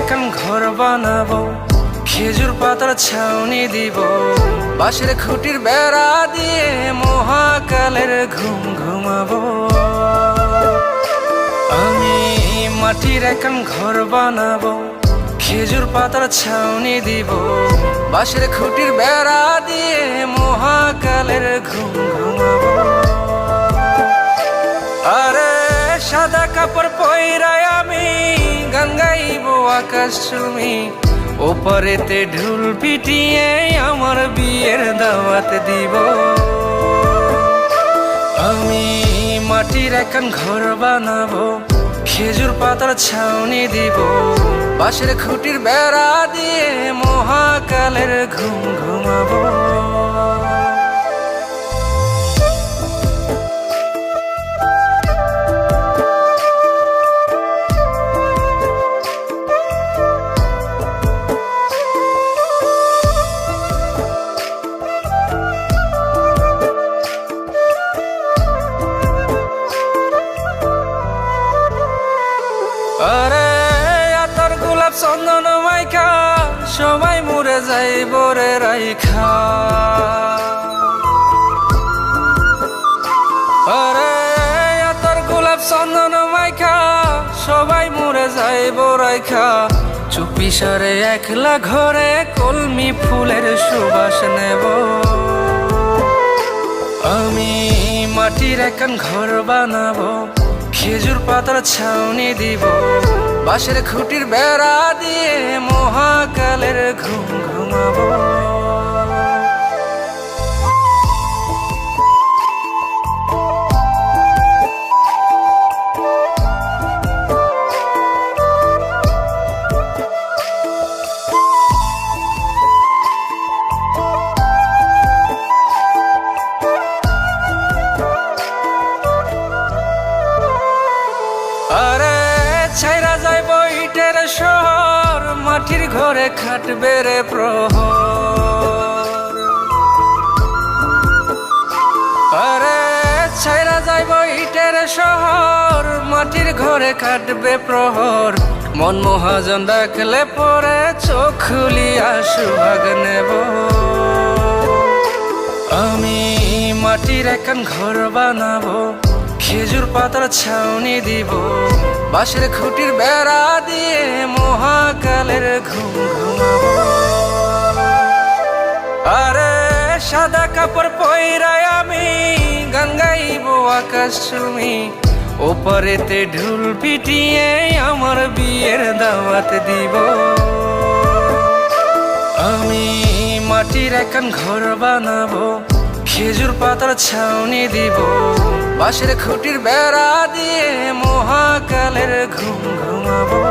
এখন ঘর বানাবো, খেজুর পাতার ছাউনি দিব, বাঁশের খুঁটির বেড়া দিয়ে মহাকালের ঘুম ঘুমাবো। আমি মাটির এখন ঘর বানাবো, খেজুর পাতার ছাউনি দিব, বাঁশের খুঁটির বেড়া দিয়ে মহাকালের ঘুম ঘুমাবো। আরে সাদা কাপড় পইরায় আমি গান গাইবো আকাশ চুমি, ওপারেতে ঢোল পিটিয়ে আমার বিয়ের দাওয়াত দিব। আমি মাটির এখন ঘর বানাবো, খেজুর পাতার ছাউনি দিব, বাঁশের খুঁটির বেড়া দিয়ে মহাকালের ঘুম ঘুমাবো। আরে আতর গোলাপ চন্দন মাইখা সবাই মরে যাইব রে রাইখা। আরে আতর গোলাপ চন্দন মাইখা সবাই মরে যাইব রাইখা, চুপি সারে একলা ঘরে কলমি ফুলের সুবাস নেব। আমি মাটির এখন ঘর বানাবো, খেজুর পাতার ছাউনি দিব, বাঁশের খুঁটির বেড়া দিয়ে মহাকালের ঘুম ঘুমাবো। আরে ছাইরা যাইব ইটের শহর, মাটির ঘরে খাটবে রে প্রহর। আরে ছাইরা যাইব ইটের শহর, মাটির ঘরে খাটবে প্রহর, মন মহাজন ডাকলে পরে চোখ খুলিয়া সুহাগ নেব। আমি মাটির এখন ঘর বানাবো, খেজুর পাতার ছাউনি দিব, বাঁশের খুঁটির বেড়া দিয়ে মহাকালের ঘুম ঘুমাবো। আরে সাদা কাপড় পইরায় আমি গান গাইবো আকাশ চুমি, ওপারেতে ঢোল পিটিয়ে আমার বিয়ের দাওয়াত দিব। আমি মাটির এখন ঘর বানাবো, খেজুর পাতার ছাউনি দিব, বাঁশের খুঁটির বেড়া দিয়ে মহাকালের ঘুম ঘুমাবো।